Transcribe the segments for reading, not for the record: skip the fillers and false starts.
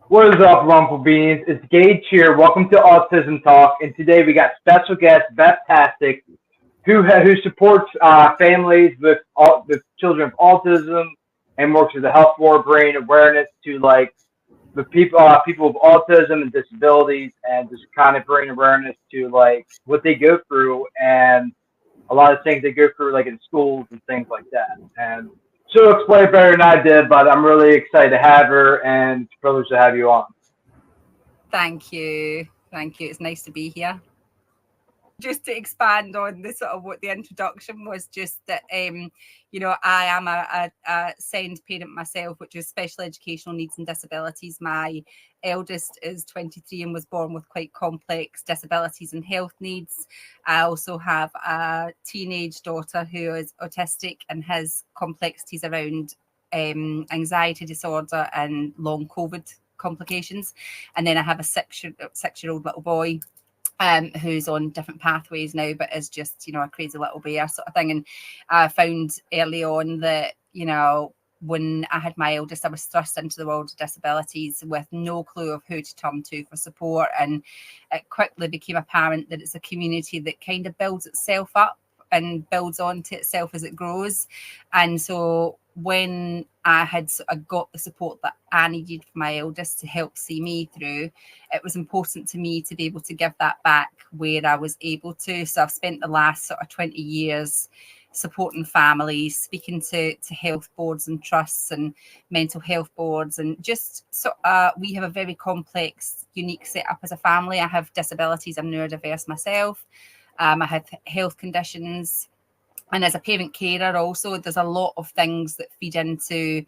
What is up, Rumple Beans? It's Gage here. Welcome to Autism Talk. And today we got special guest Beth Tastic, who supports families with children of autism and works as a health board, bringing awareness to like the people with autism and disabilities, and just kind of bring awareness to like what they go through and a lot of things they go through like in schools and things like that. And she'll explain it better than I did, but I'm really excited to have her and it's a privilege to have you on. Thank you. Thank you. It's nice to be here. Just to expand on the sort of what the introduction was, just that I am a SEND parent myself, which is special educational needs and disabilities. My eldest is 23 and was born with quite complex disabilities and health needs. I also have a teenage daughter who is autistic and has complexities around anxiety disorder and long COVID complications. And then I have a six-year-old little boy who's on different pathways now, but is just, a crazy little bear sort of thing. And I found early on that, when I had my eldest, I was thrust into the world of disabilities with no clue of who to turn to for support. And it quickly became apparent that it's a community that kind of builds itself up and builds onto itself as it grows. And so when I had got the support that I needed for my eldest to help see me through, it was important to me to be able to give that back where I was able to. So I've spent the last 20 years supporting families, speaking to health boards and trusts and mental health boards, and just we have a very complex, unique setup as a family. I have disabilities. I'm neurodiverse myself. I have health conditions. And as a parent carer also, there's a lot of things that feed into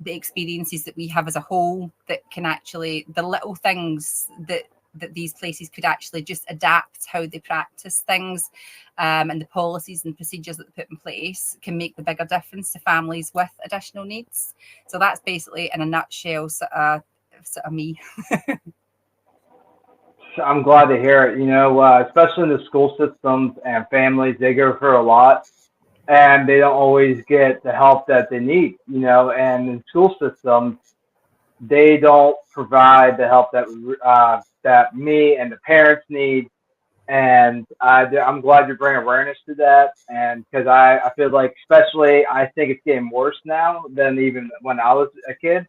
the experiences that we have as a whole that can actually, the little things that these places could actually just adapt how they practice things, and the policies and procedures that they put in place can make the bigger difference to families with additional needs. So that's basically, in a nutshell, sort of me. I'm glad to hear it. Especially in the school systems and families, they go through a lot and they don't always get the help that they need, and in school systems, they don't provide the help that me and the parents need. And I'm glad you bring awareness to that. And because I feel like, especially, I think it's getting worse now than even when I was a kid.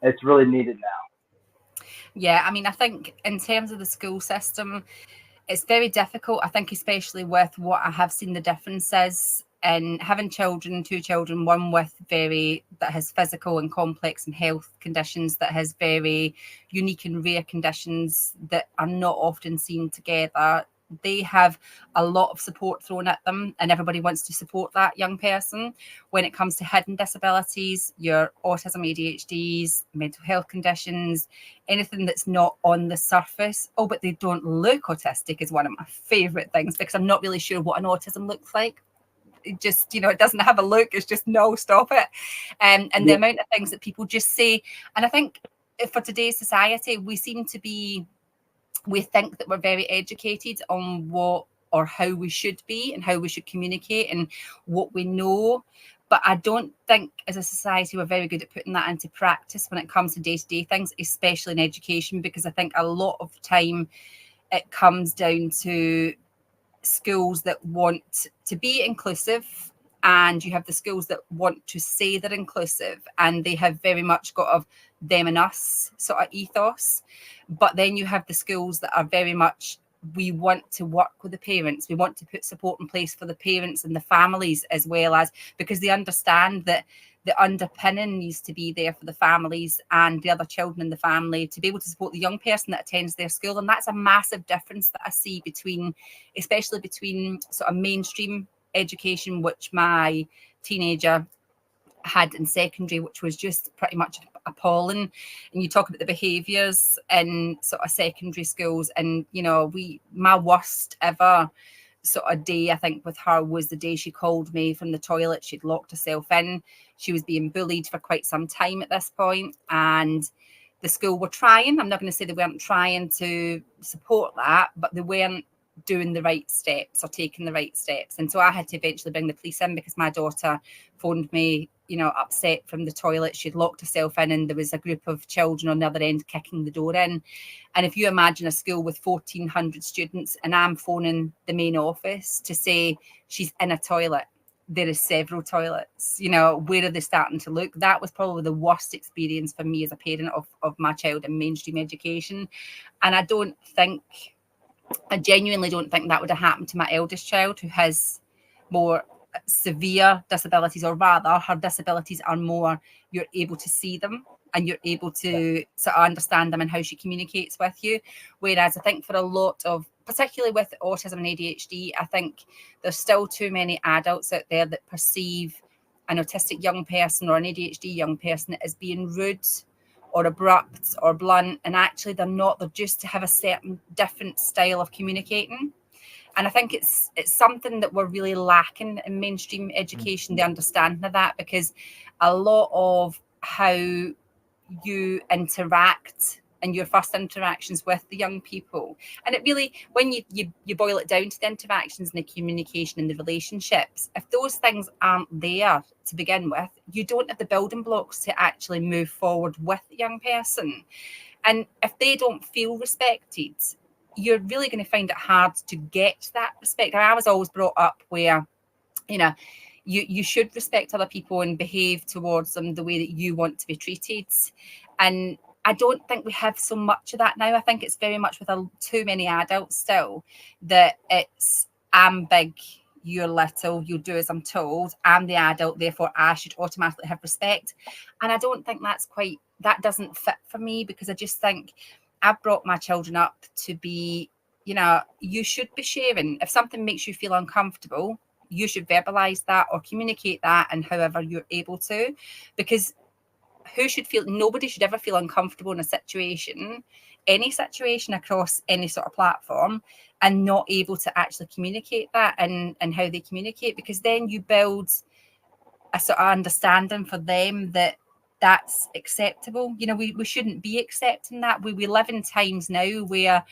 It's really needed now. Yeah, I mean, I think in terms of the school system, it's very difficult. I think especially with what I have seen the differences in having two children, one that has physical and complex and health conditions, that has very unique and rare conditions that are not often seen together. They have a lot of support thrown at them and everybody wants to support that young person. When it comes to hidden disabilities, your autism, ADHDs, mental health conditions, anything that's not on the surface, but they don't look autistic, is one of my favorite things, because I'm not really sure what an autism looks like. It just, it doesn't have a look. It's just, no, stop it. And the amount of things that people just say. And I think for today's society, we think that we're very educated on what or how we should be and how we should communicate and what we know. But I don't think as a society we're very good at putting that into practice when it comes to day-to-day things, especially in education, because I think a lot of time it comes down to schools that want to be inclusive, and you have the schools that want to say they're inclusive, and they have very much got of them and us sort of ethos. But then you have the schools that are very much, we want to work with the parents. We want to put support in place for the parents and the families as well, as because they understand that the underpinning needs to be there for the families and the other children in the family to be able to support the young person that attends their school. And that's a massive difference that I see especially between sort of mainstream education, which my teenager had in secondary, which was just pretty much appalling. And you talk about the behaviours in sort of secondary schools, and my worst ever sort of day, I think, with her was the day she called me from the toilet. She'd locked herself in. She was being bullied for quite some time at this point, and the school were trying. I'm not going to say they weren't trying to support that, but they weren't doing the right steps or taking the right steps. And so I had to eventually bring the police in, because my daughter phoned me upset from the toilet. She'd locked herself in, and there was a group of children on the other end kicking the door in. And if you imagine a school with 1,400 students, and I'm phoning the main office to say she's in a toilet, there is several toilets, where are they starting to look? That was probably the worst experience for me as a parent of my child in mainstream education. And I genuinely don't think that would have happened to my eldest child, who has more severe disabilities, or rather her disabilities are more, you're able to see them and you're able to sort of understand them and how she communicates with you. Whereas I think for a lot of, particularly with autism and ADHD, I think there's still too many adults out there that perceive an autistic young person or an ADHD young person as being rude or abrupt or blunt, and actually they're not. They're just to have a certain different style of communicating. And I think it's something that we're really lacking in mainstream education, the understanding of that, because a lot of how you interact and your first interactions with the young people, and it really, when you boil it down to the interactions and the communication and the relationships, if those things aren't there to begin with, you don't have the building blocks to actually move forward with the young person. And if they don't feel respected, you're really going to find it hard to get that respect. I was always brought up where, you should respect other people and behave towards them the way that you want to be treated. And I don't think we have so much of that now. I think it's very much with too many adults still, that it's, I'm big, you're little, you'll do as I'm told, I'm the adult, therefore I should automatically have respect. And I don't think that doesn't fit for me, because I just think I've brought my children up to be, you should be sharing. If something makes you feel uncomfortable, you should verbalize that or communicate that, and however you're able to, because nobody should ever feel uncomfortable in a situation, any situation across any sort of platform, and not able to actually communicate that and how they communicate, because then you build a sort of understanding for them that that's acceptable. We shouldn't be accepting that. We live in times now where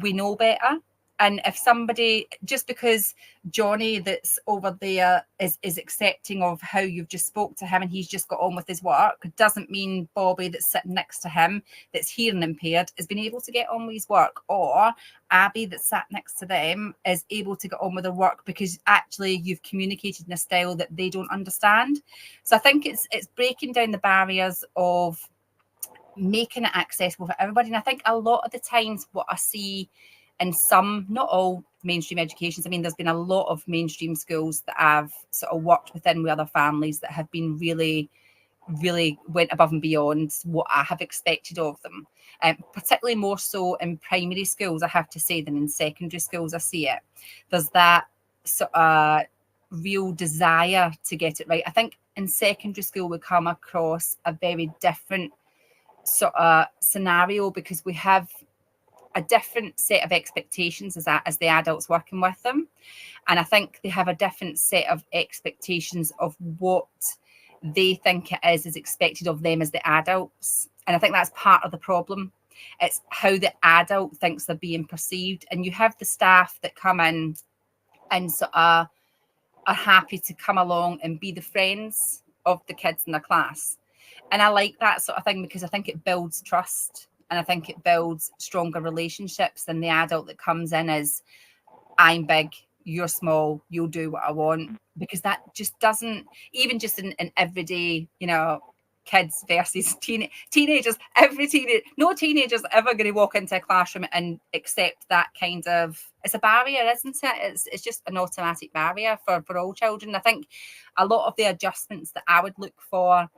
we know better. And if somebody, just because Johnny that's over there is accepting of how you've just spoke to him and he's just got on with his work, doesn't mean Bobby that's sitting next to him that's hearing impaired has been able to get on with his work, or Abby that's sat next to them is able to get on with their work because actually you've communicated in a style that they don't understand. So I think it's breaking down the barriers of making it accessible for everybody. And I think a lot of the times what I see in some, not all mainstream educations, I mean, there's been a lot of mainstream schools that I've sort of worked within with other families that have been really, really went above and beyond what I have expected of them. Particularly more so in primary schools, I have to say, than in secondary schools. I see it. There's that sort of real desire to get it right. I think in secondary school we come across a very different sort of scenario, because we have a different set of expectations as the adults working with them. And I think they have a different set of expectations of what they think it is expected of them as the adults. And I think that's part of the problem. It's how the adult thinks they're being perceived. And you have the staff that come in and sort of are happy to come along and be the friends of the kids in their class. And I like that sort of thing, because I think it builds trust. And I think it builds stronger relationships than the adult that comes in as, I'm big, you're small, you'll do what I want. Because that just doesn't, even just in everyday, kids versus teenagers, no teenager's ever going to walk into a classroom and accept that kind of, it's a barrier, isn't it? It's just an automatic barrier for all children. I think a lot of the adjustments that I would look for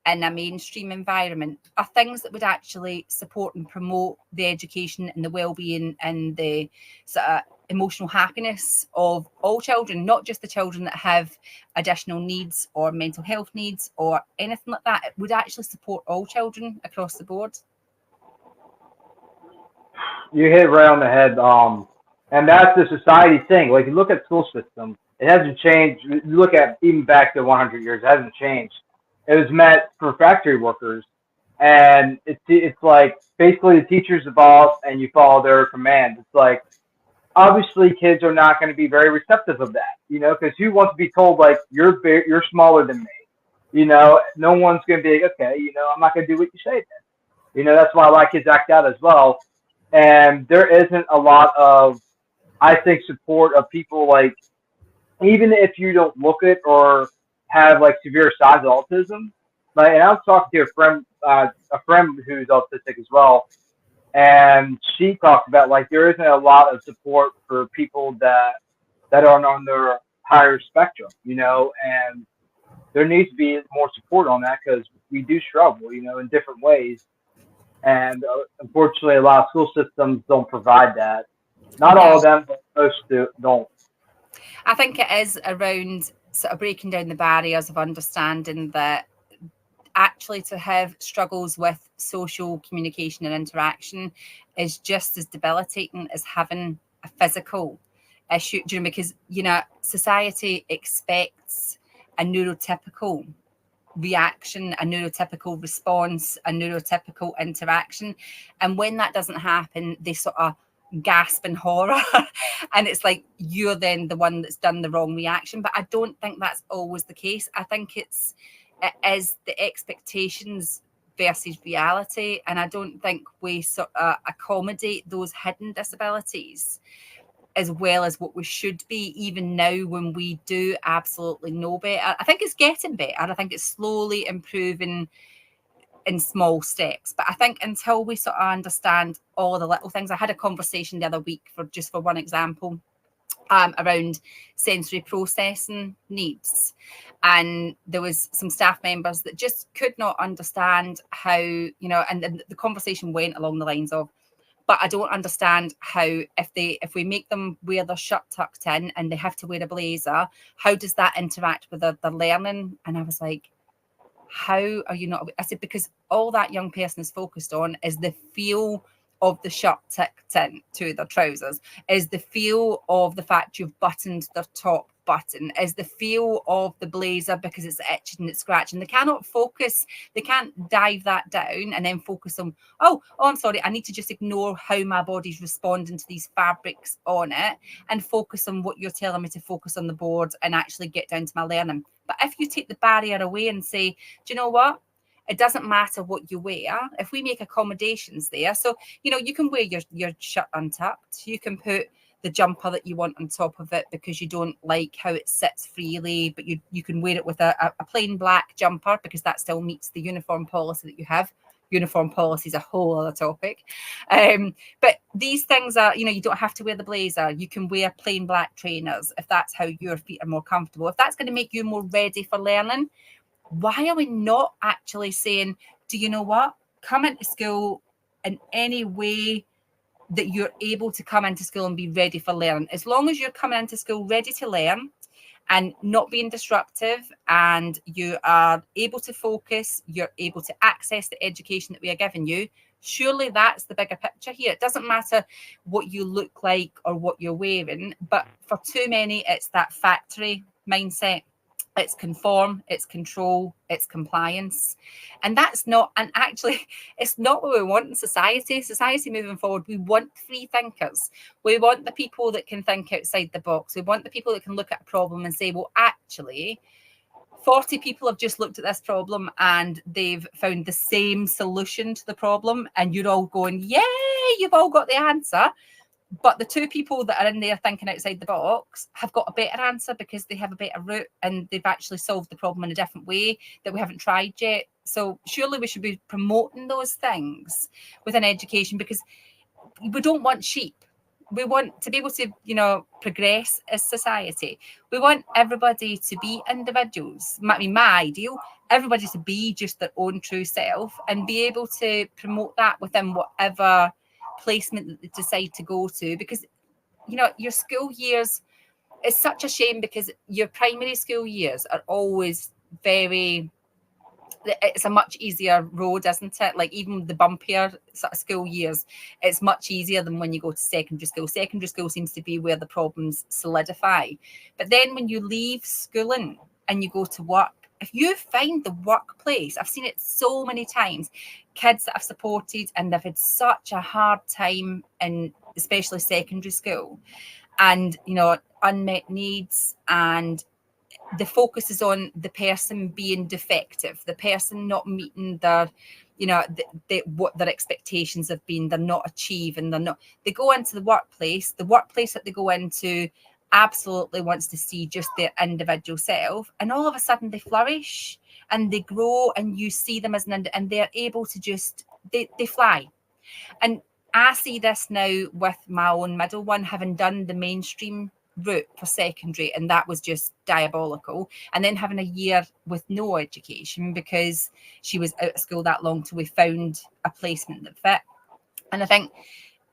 in a mainstream environment are things that would actually support and promote the education and the well-being and the sort of emotional happiness of all children, not just the children that have additional needs or mental health needs or anything like that. It would actually support all children across the board. You hit right on the head. And that's the society thing. Like, you look at school system, it hasn't changed. You look at even back to 100 years, it hasn't changed. It was meant for factory workers, and it's like basically the teacher's the boss and you follow their commands. It's like, obviously kids are not going to be very receptive of that, because who wants to be told like you're smaller than me, No one's going to be like, okay, I'm not going to do what you say then. That's why I like his act out as well. And there isn't a lot of, I think, support of people like, even if you don't look at or have like severe signs of autism. Like, and I was talking to a friend who's autistic as well, and she talked about like there isn't a lot of support for people that are on their higher spectrum, and there needs to be more support on that because we do struggle, in different ways. And unfortunately, a lot of school systems don't provide that. Not all of them, but most don't. I think it is around sort of breaking down the barriers of understanding that actually to have struggles with social communication and interaction is just as debilitating as having a physical issue, because, society expects a neurotypical reaction, a neurotypical response, a neurotypical interaction. And when that doesn't happen, they sort of gasp in horror. And it's like, you're then the one that's done the wrong reaction. But I don't think that's always the case. I think it is the expectations versus reality. And I don't think we sort of accommodate those hidden disabilities as well as what we should be, even now when we do absolutely know better. I think it's getting better. I think it's slowly improving in small steps. But I think until we sort of understand all the little things, I had a conversation the other week for one example, around sensory processing needs. And there was some staff members that just could not understand how, and the conversation went along the lines of, but I don't understand how if we make them wear their shirt tucked in and they have to wear a blazer, how does that interact with their learning? And I was like, how are you not? I said, because all that young person is focused on is the feel of the shirt tucked in to their trousers, is the feel of the fact you've buttoned their top button, is the feel of the blazer because it's itching and it's scratching. They cannot focus, they can't dive that down and then focus on, oh, I'm sorry, I need to just ignore how my body's responding to these fabrics on it and focus on what you're telling me to focus on the board and actually get down to my learning. But if you take the barrier away and say, do you know what? It doesn't matter what you wear. If we make accommodations there, so, you can wear your shirt untucked. You can put the jumper that you want on top of it because you don't like how it sits freely, but you can wear it with a plain black jumper because that still meets the uniform policy that you have. Uniform policy is a whole other topic. But these things are, you don't have to wear the blazer. You can wear plain black trainers if that's how your feet are more comfortable. If that's going to make you more ready for learning, why are we not actually saying, do you know what? Come into school in any way that you're able to come into school and be ready for learning. As long as you're coming into school ready to learn and not being disruptive, and you are able to focus, you're able to access the education that we are giving you, surely that's the bigger picture here. It doesn't matter what you look like or what you're wearing, but for too many, it's that factory mindset. It's conform, it's control, it's compliance. And that's not, and actually, it's not what we want in society. Society moving forward, we want free thinkers. We want the people that can think outside the box. We want the people that can look at a problem and say, well, actually, 40 people have just looked at this problem and they've found the same solution to the problem. And you're all going, yay, you've all got the answer. But the two people that are in there thinking outside the box have got a better answer because they have a better route and they've actually solved the problem in a different way that we haven't tried yet. So surely we should be promoting those things within education, because we don't want sheep. We want to be able to, progress as society. We want everybody to be individuals. I mean, my ideal, everybody to be just their own true self and be able to promote that within whatever placement that they decide to go to. Because your school years, it's such a shame because your primary school years are always it's a much easier road, isn't it? Like even the bumpier sort of school years, it's much easier than when you go to secondary school. Secondary school seems to be where the problems solidify. But then when you leave schooling and you go to work, if you find the workplace, I've seen it so many times, kids that I've supported and they've had such a hard time in especially secondary school, and unmet needs, and the focus is on the person being defective, the person not meeting their, what their expectations have been. They're not achieving. They go into the workplace that they go into absolutely wants to see just their individual self, and all of a sudden they flourish and they grow, and you see them as and they're able to just, they fly. And I see this now with my own middle one, having done the mainstream route for secondary, and that was just diabolical. And then having a year with no education because she was out of school that long till we found a placement that fit. And I think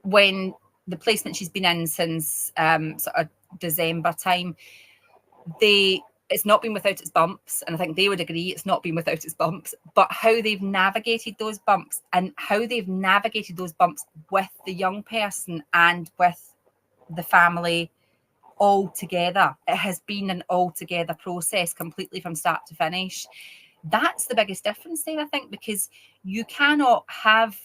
when the placement she's been in since sort of December time, it's not been without its bumps, and I think they would agree it's not been without its bumps, but how they've navigated those bumps and how they've navigated those bumps with the young person and with the family all together. It has been an all together process completely from start to finish. That's the biggest difference there, I think, because you cannot have,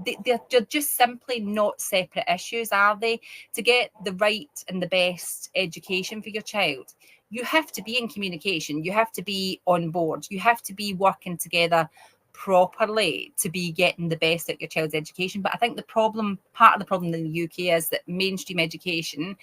they're just simply not separate issues, are they? To get the right and the best education for your child, you have to be in communication, you have to be on board, you have to be working together properly to be getting the best out your child's education. But I think part of the problem in the UK is that mainstream education,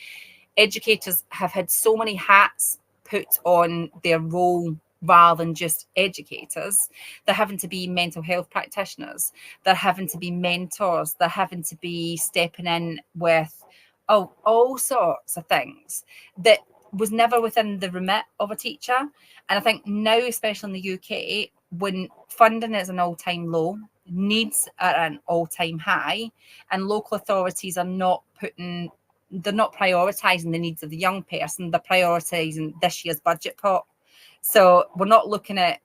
educators have had so many hats put on their role rather than just educators. They're having to be mental health practitioners, they're having to be mentors, they're having to be stepping in with all sorts of things that was never within the remit of a teacher. And I think now, especially in the UK, when funding is an all-time low, needs are at an all-time high, and local authorities are not prioritising the needs of the young person, they're prioritising this year's budget pot. So we're not looking at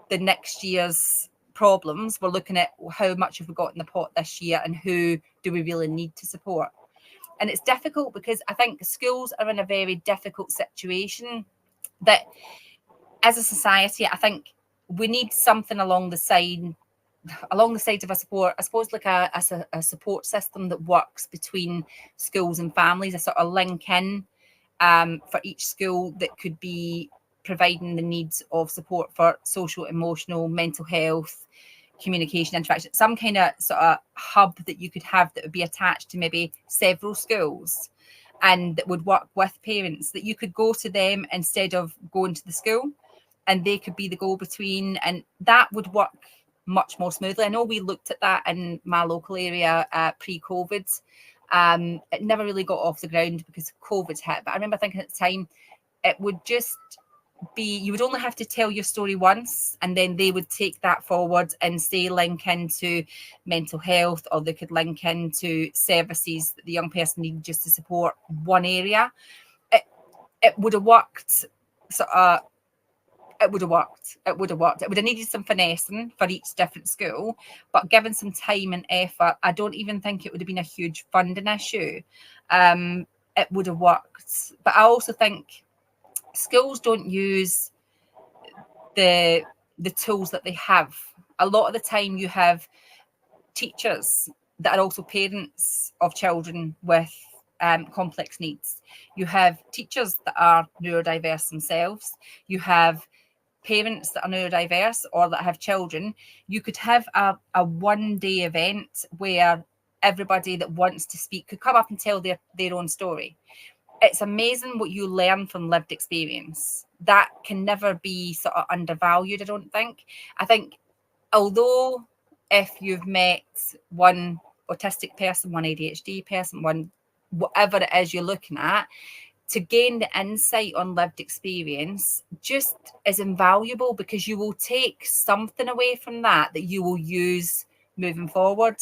the next year's problems, we're looking at how much have we got in the pot this year and who do we really need to support. And it's difficult because I think schools are in a very difficult situation that as a society, I think we need something along the side of a support, I suppose, like a support system that works between schools and families, a sort of link in for each school that could be providing the needs of support for social, emotional, mental health, communication, interaction, some kind of sort of hub that you could have that would be attached to maybe several schools and that would work with parents, that you could go to them instead of going to the school, and they could be the go-between, and that would work much more smoothly. I know we looked at that in my local area pre-COVID. It never really got off the ground because COVID hit, but I remember thinking at the time it would just be, you would only have to tell your story once and then they would take that forward and say link into mental health, or they could link into services that the young person needed just to support one area. It would have worked. It would have worked. It would have needed some finessing for each different school, but given some time and effort, I don't even think it would have been a huge funding issue. It would have worked. But I also think schools don't use the tools that they have. A lot of the time you have teachers that are also parents of children with complex needs. You have teachers that are neurodiverse themselves. You have parents that are neurodiverse or that have children. You could have a one-day event where everybody that wants to speak could come up and tell their own story. It's amazing what you learn from lived experience. That can never be sort of undervalued, I don't think. I think although if you've met one autistic person, one ADHD person, one whatever it is you're looking at, to gain the insight on lived experience just is invaluable, because you will take something away from that you will use moving forward.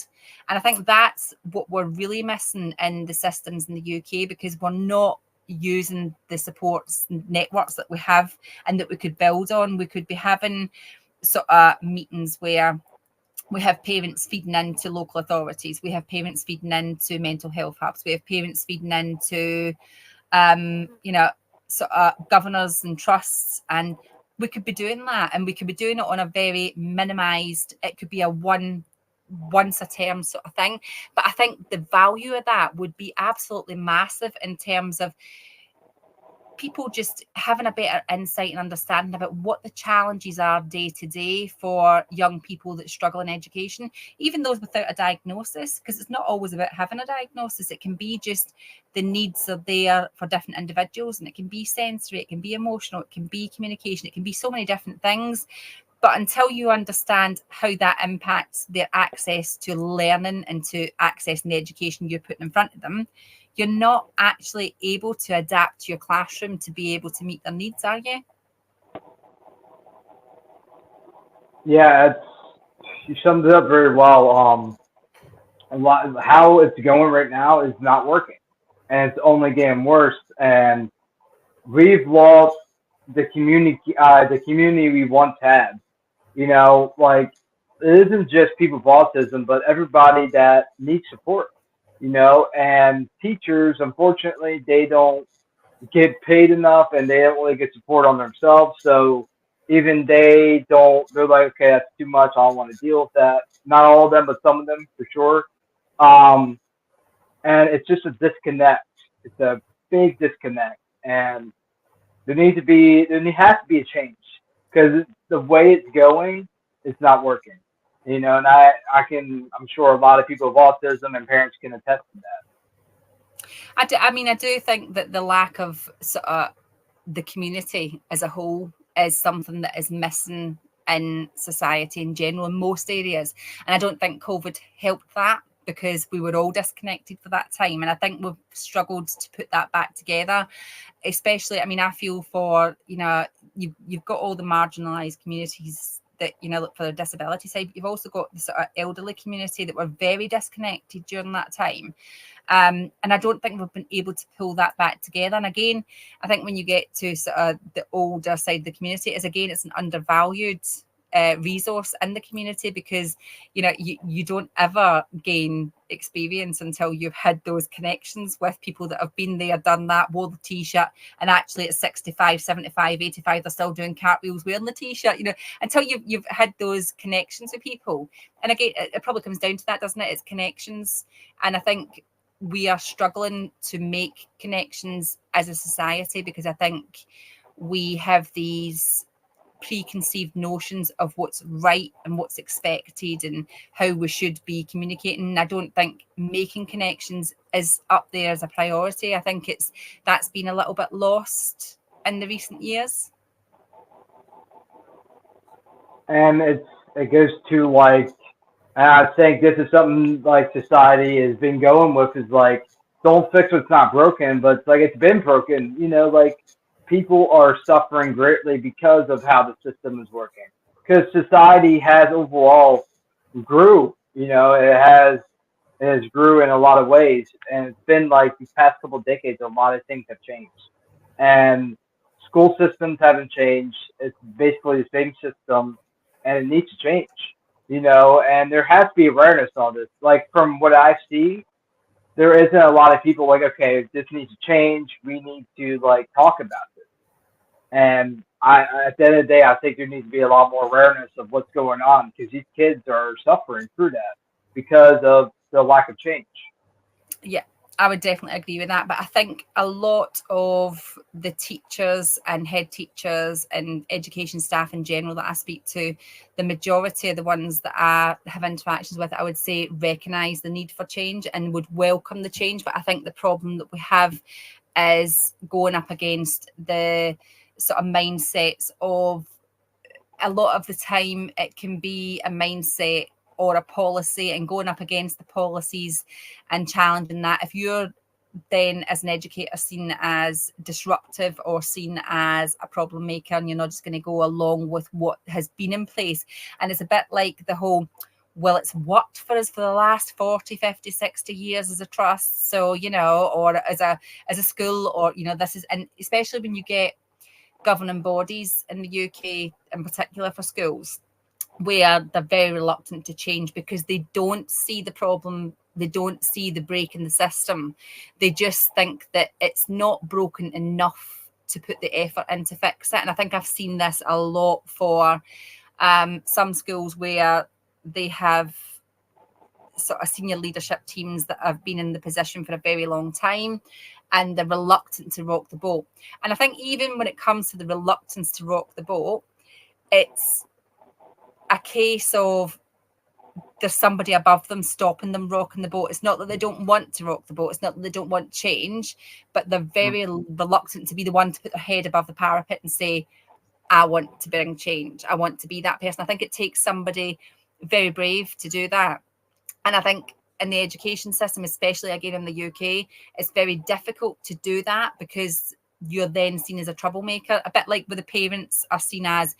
And I think that's what we're really missing in the systems in the UK, because we're not using the supports networks that we have and that we could build on. We could be having sort of meetings where we have parents feeding into local authorities, we have parents feeding into mental health hubs, we have parents feeding into sort of governors and trusts, and we could be doing that, and we could be doing it on a very minimized, it could be a once a term sort of thing. But I think the value of that would be absolutely massive in terms of people just having a better insight and understanding about what the challenges are day to day for young people that struggle in education, even those without a diagnosis, because it's not always about having a diagnosis. It can be just the needs are there for different individuals, and it can be sensory, it can be emotional, it can be communication, it can be so many different things. But until you understand how that impacts their access to learning and to accessing the education you're putting in front of them, you're not actually able to adapt your classroom to be able to meet their needs, are you? Yeah, you summed it up very well. How it's going right now is not working, and it's only getting worse. And we've lost the community we once had. Like, it isn't just people with autism, but everybody that needs support. And teachers, unfortunately, they don't get paid enough, and they don't really get support on themselves. So even they don't, they're like, okay, that's too much. I don't want to deal with that. Not all of them, but some of them for sure. Um, and it's just a disconnect. It's a big disconnect, and there has to be a change, because the way it's going, it's not working. And I'm sure a lot of people with autism and parents can attest to that. I do think that the lack of the community as a whole is something that is missing in society in general, in most areas. And I don't think COVID helped that, because we were all disconnected for that time. And I think we've struggled to put that back together, especially, I feel for, you've got all the marginalised communities that, look for the disability side, but you've also got the sort of elderly community that were very disconnected during that time. And I don't think we've been able to pull that back together. And again, I think when you get to sort of the older side of the community, it's an undervalued resource in the community, because you don't ever gain experience until you've had those connections with people that have been there, done that, wore the t-shirt, and actually at 65, 75, 85 they're still doing cartwheels wearing the t-shirt, until you've had those connections with people. And again, it probably comes down to that, doesn't it? It's connections. And I think we are struggling to make connections as a society, because I think we have these preconceived notions of what's right and what's expected and how we should be communicating. I don't think making connections is up there as a priority. I think that's been a little bit lost in the recent years. And it goes to, like, and I think this is something like society has been going with, is like, don't fix what's not broken, but it's like, it's been broken. Like, people are suffering greatly because of how the system is working. Because society has overall grew, it has grew in a lot of ways, and it's been like these past couple of decades, a lot of things have changed, and school systems haven't changed. It's basically the same system, and it needs to change. And there has to be awareness on this. Like, from what I see, there isn't a lot of people like, okay, this needs to change. We need to, like, talk about this. And at the end of the day, I think there needs to be a lot more awareness of what's going on, because these kids are suffering through that because of the lack of change. Yeah, I would definitely agree with that. But I think a lot of the teachers and head teachers and education staff in general that I speak to, the majority of the ones that I have interactions with, I would say recognise the need for change and would welcome the change. But I think the problem that we have is going up against the sort of mindsets of, a lot of the time it can be a mindset or a policy, and going up against the policies and challenging that. If you're then as an educator seen as disruptive or seen as a problem maker, and you're not just going to go along with what has been in place. And it's a bit like the whole, well, it's worked for us for the last 40, 50, 60 years as a trust. So, or as a school, or, this is, and especially when you get governing bodies in the UK, in particular for schools, where they're very reluctant to change because they don't see the problem, they don't see the break in the system. They just think that it's not broken enough to put the effort in to fix it. And I think I've seen this a lot for some schools where they have sort of senior leadership teams that have been in the position for a very long time, and they're reluctant to rock the boat. And I think even when it comes to the reluctance to rock the boat, it's a case of there's somebody above them stopping them rocking the boat. It's not that they don't want to rock the boat. It's not that they don't want change, but they're very reluctant to be the one to put their head above the parapet and say, I want to bring change. I want to be that person. I think it takes somebody very brave to do that. And I think in the education system, especially again in the UK, it's very difficult to do that because you're then seen as a troublemaker, a bit like where the parents are seen as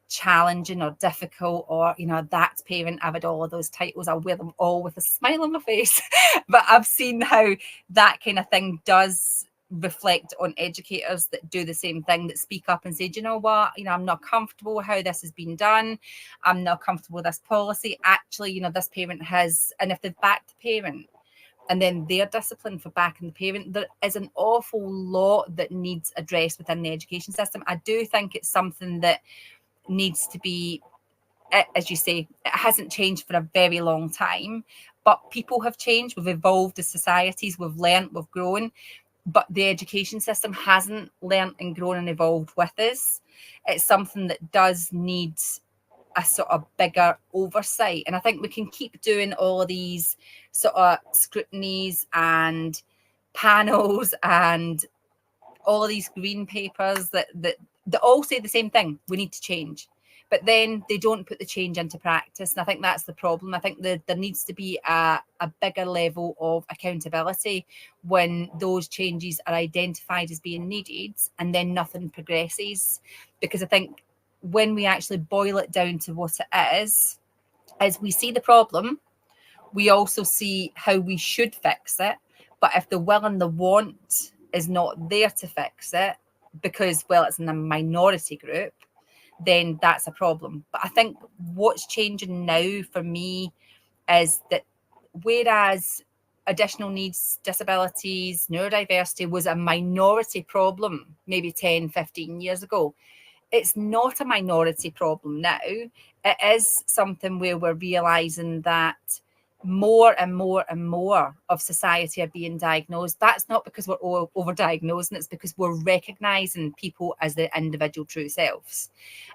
challenging or difficult, or that parent. I've had all of those titles. I'll wear them all with a smile on my face. But I've seen how that kind of thing does reflect on educators that do the same thing, that speak up and say, do you know what, I'm not comfortable with how this has been done. I'm not comfortable with this policy. Actually, this parent has, and if they've backed the parent and then they're disciplined for backing the parent, there is an awful lot that needs addressed within the education system. I do think it's something that needs to be, as you say, it hasn't changed for a very long time, but people have changed. We've evolved as societies, we've learned, we've grown, but the education system hasn't learned and grown and evolved with us. It's something that does need a sort of bigger oversight. And I think we can keep doing all of these sort of scrutinies and panels and all of these green papers that all say the same thing. We need to change. But then they don't put the change into practice. And I think that's the problem. I think that there needs to be a bigger level of accountability when those changes are identified as being needed and then nothing progresses. Because I think when we actually boil it down to what it is we see the problem, we also see how we should fix it. But if the will and the want is not there to fix it, because, well, it's in a minority group, then that's a problem. But I think what's changing now for me is that whereas additional needs, disabilities, neurodiversity was a minority problem maybe 10, 15 years ago, it's not a minority problem now. It is something where we're realising that more and more and more of society are being diagnosed. That's not because we're over-diagnosing, it's because we're recognising people as their individual true selves.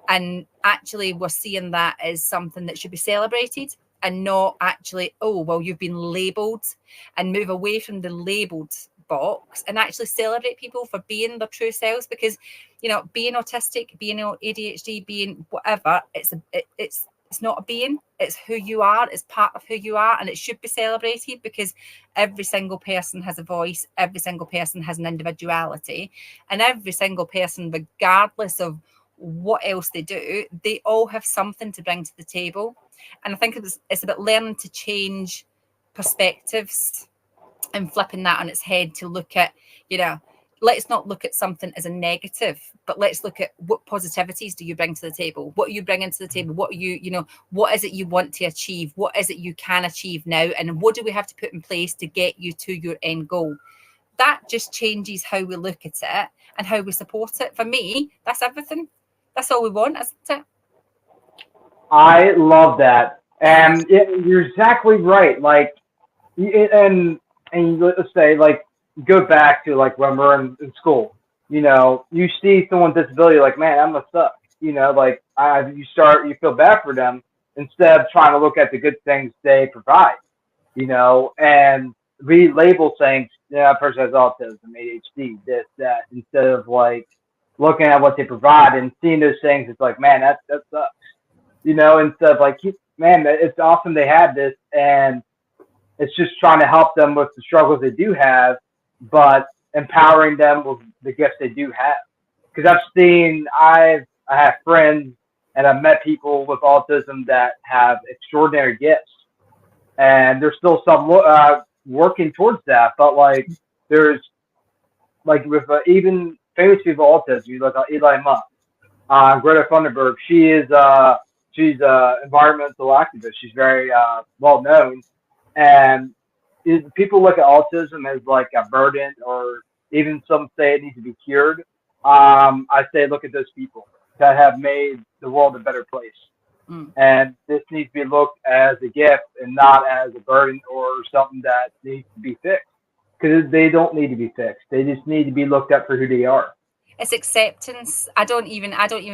And actually we're seeing that as something that should be celebrated and not actually, oh, well, you've been labelled, and move away from the labelled box and actually celebrate people for being their true selves. Because, being autistic, being ADHD, being whatever, it's not a being, it's who you are, it's part of who you are, and it should be celebrated because every single person has a voice, every single person has an individuality, and every single person, regardless of what else they do, they all have something to bring to the table. And I think it's about learning to change perspectives and flipping that on its head to look at, let's not look at something as a negative, but let's look at what positivities do you bring to the table? What are you bringing to the table? What are you, what is it you want to achieve? What is it you can achieve now? And what do we have to put in place to get you to your end goal? That just changes how we look at it and how we support it. For me, that's everything. That's all we want, isn't it? I love that. And you're exactly right. Like, and let's say, like, go back to like when we're in school, you see someone with disability, like, man, that must suck. Like you feel bad for them instead of trying to look at the good things they provide, and relabel things. That person has autism, ADHD, this, that, instead of like looking at what they provide and seeing those things. It's like, man, that sucks, instead of like, man, it's awesome they have this, and it's just trying to help them with the struggles they do have, but empowering them with the gifts they do have. Because I have friends and I've met people with autism that have extraordinary gifts, and there's still some working towards that. But like, there's like with even famous people with autism, you look at Eli Musk, Greta Thunberg. She's an environmental activist. She's very well known, and people look at autism as like a burden, or even some say it needs to be cured. I say look at those people that have made the world a better place. And this needs to be looked as a gift and not as a burden or something that needs to be fixed. because they don't need to be fixed. They just need to be looked at for who they are. It's acceptance. I don't even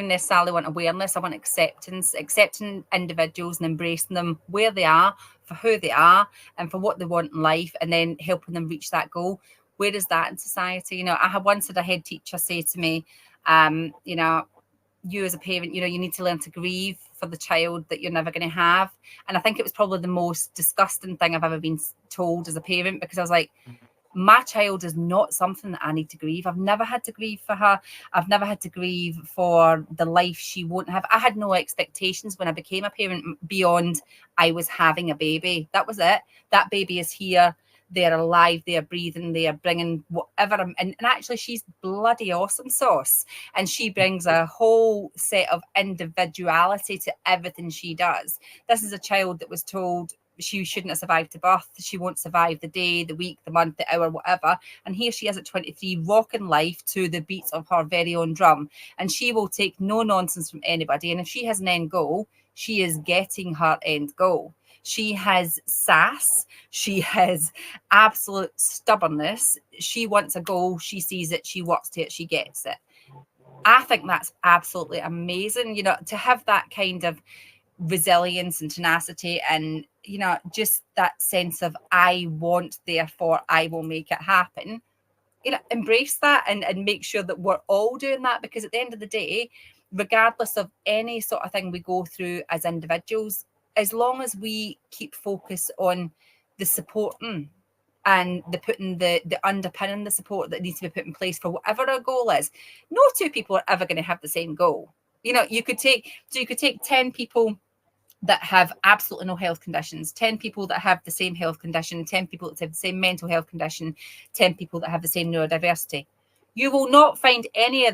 necessarily want awareness. I want acceptance, accepting individuals and embracing them where they are, for who they are, and for what they want in life, and then helping them reach that goal. Where is that in society? You know, I had once had a head teacher say to me, you know, you as a parent, you know, you need to learn to grieve for the child that you're never going to have. And I think it was probably the most disgusting thing I've ever been told as a parent, because I was like, my child is not something that I need to grieve. I've never had to grieve for her. I've never had to grieve for the life she won't have. I had no expectations when I became a parent beyond I was having a baby. That was it. That baby is here. They're alive. They're breathing. They are bringing whatever. And actually, she's bloody awesome sauce. And she brings a whole set of individuality to everything she does. This is a child that was told she shouldn't have survived to birth. She won't survive the day, the week, the month, the hour, whatever. And here she is at 23, rocking life to the beats of her very own drum. And she will take no nonsense from anybody. And if she has an end goal, she is getting her end goal. She has sass. She has absolute stubbornness. She wants a goal. She sees it. She works to it. She gets it. I think that's absolutely amazing. You know, to have that kind of resilience and tenacity, and you know, just that sense of I want, therefore I will make it happen. You know, embrace that and make sure that we're all doing that, because at the end of the day, regardless of any sort of thing we go through as individuals, as long as we keep focus on the supporting and the underpinning the support that needs to be put in place for whatever our goal is, no two people are ever going to have the same goal. You know, you could take 10 people that have absolutely no health conditions, 10 people that have the same health condition, 10 people that have the same mental health condition, 10 people that have the same neurodiversity. You will not find any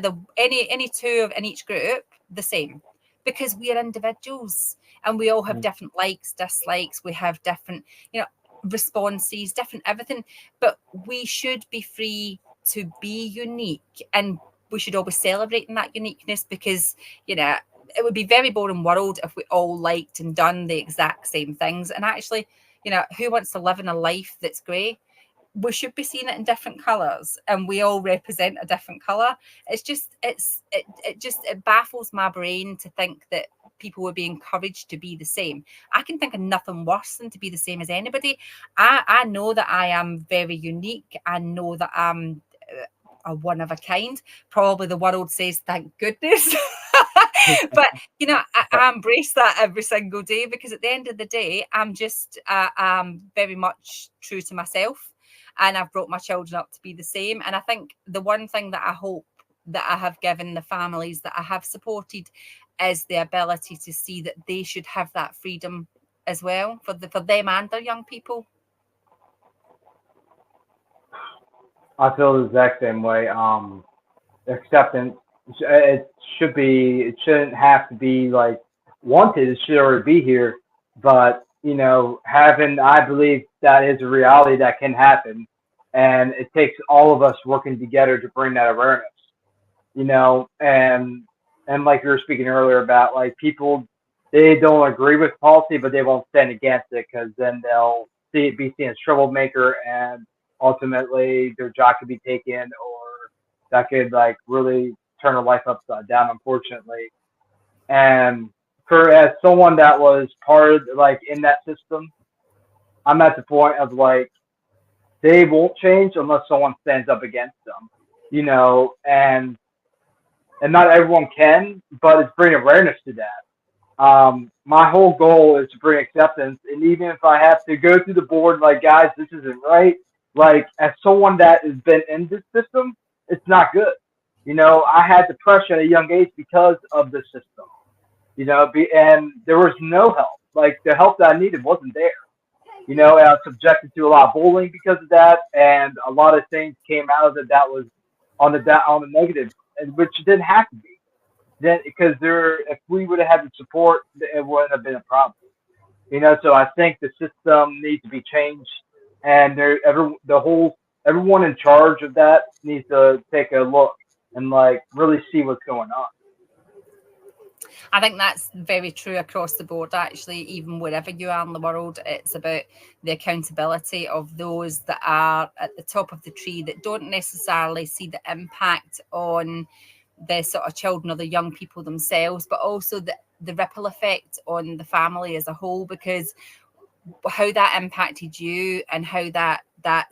two in each group the same, because we are individuals and we all have different likes, dislikes. We have different, you know, responses, different everything. But we should be free to be unique, and we should always celebrate in that uniqueness, because, you know, it would be a very boring world if we all liked and done the exact same things. And actually, you know, who wants to live in a life that's grey? We should be seeing it in different colours, and we all represent a different colour. It's just, it baffles my brain to think that people would be encouraged to be the same. I can think of nothing worse than to be the same as anybody. I know that I am very unique. I know that I'm a one of a kind. Probably the world says thank goodness. But you know, I embrace that every single day, because at the end of the day, I'm just very much true to myself, and I've brought my children up to be the same. And I think the one thing that I hope that I have given the families that I have supported is the ability to see that they should have that freedom as well for them and their young people. I feel the exact same way. Acceptance, it shouldn't have to be like wanted. It should already be here. But, you know, I believe that is a reality that can happen. And it takes all of us working together to bring that awareness, you know, and like you were speaking earlier about, like, people, they don't agree with policy, but they won't stand against it, because then they'll be seen as troublemaker, and ultimately their job could be taken, or that could like really turn a life upside down, unfortunately. And as someone that was part of, like, in that system, I'm at the point of like, they won't change unless someone stands up against them, you know, and not everyone can, but it's bringing awareness to that. My whole goal is to bring acceptance, and even if I have to go through the board, like, guys, this isn't right. Like, as someone that has been in this system, it's not good. You know, I had depression at a young age because of the system. You know, and there was no help. Like, the help that I needed wasn't there. You know, and I was subjected to a lot of bullying because of that, and a lot of things came out of it that was on the negative, and which didn't have to be. Then, because if we would have had the support, it wouldn't have been a problem. You know, so I think the system needs to be changed, and everyone in charge of that needs to take a look and like really see what's going on. I think that's very true across the board, actually, even wherever you are in the world. It's about the accountability of those that are at the top of the tree that don't necessarily see the impact on the sort of children or the young people themselves, but also the ripple effect on the family as a whole, because how that impacted you and how that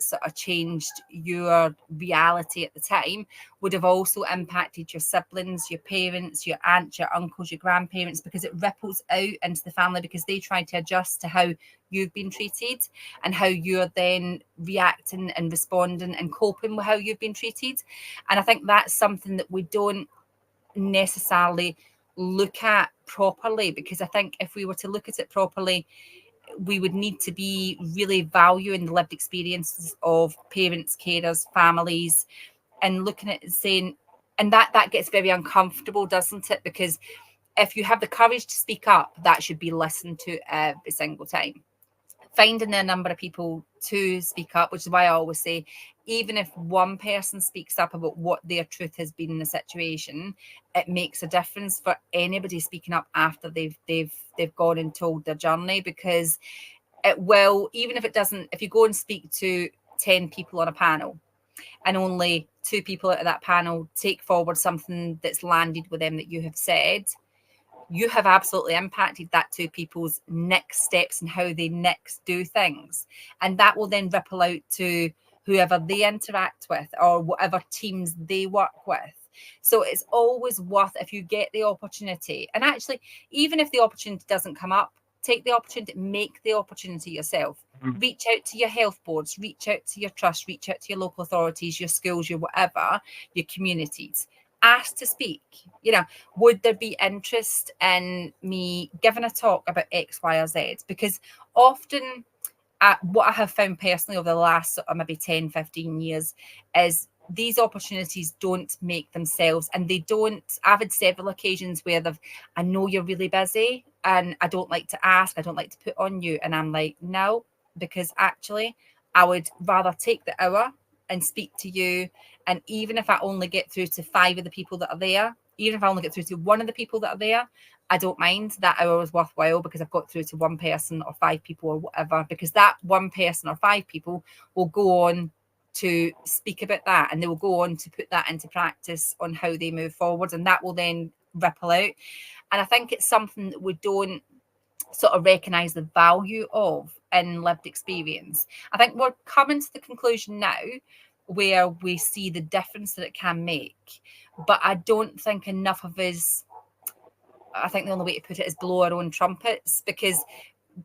sort of changed your reality at the time would have also impacted your siblings, your parents, your aunts, your uncles, your grandparents, because it ripples out into the family, because they try to adjust to how you've been treated and how you're then reacting and responding and coping with how you've been treated. And I think that's something that we don't necessarily look at properly, because I think if we were to look at it properly, we would need to be really valuing the lived experiences of parents, carers, families, and looking at it and saying, and that gets very uncomfortable, doesn't it? Because if you have the courage to speak up, that should be listened to every single time. Finding the number of people to speak up, which is why I always say, even if one person speaks up about what their truth has been in the situation, it makes a difference for anybody speaking up after they've gone and told their journey, because it will, even if it doesn't, if you go and speak to 10 people on a panel and only 2 people out of that panel take forward something that's landed with them that you have said, you have absolutely impacted that 2 people's next steps and how they next do things. And that will then ripple out to whoever they interact with or whatever teams they work with. So it's always worth, if you get the opportunity, and actually, even if the opportunity doesn't come up, take the opportunity, make the opportunity yourself. Reach out to your health boards, reach out to your trust, reach out to your local authorities, your schools, your whatever, your communities. Ask to speak. You know, would there be interest in me giving a talk about X, Y, or Z? Because often what I have found personally over the last maybe 10, 15 years is these opportunities don't make themselves, and they don't. I've had several occasions where I know you're really busy and I don't like to ask, I don't like to put on you. And I'm like, no, because actually I would rather take the hour and speak to you. And even if I only get through to 5 of the people that are there, even if I only get through to 1 of the people that are there, I don't mind. That hour was worthwhile because I've got through to 1 person or 5 people or whatever, because that 1 person or 5 people will go on to speak about that, and they will go on to put that into practice on how they move forward, and that will then ripple out. And I think it's something that we don't sort of recognise the value of in lived experience. I think we're coming to the conclusion now where we see the difference that it can make, but I don't think enough of us, I think the only way to put it is blow our own trumpets, because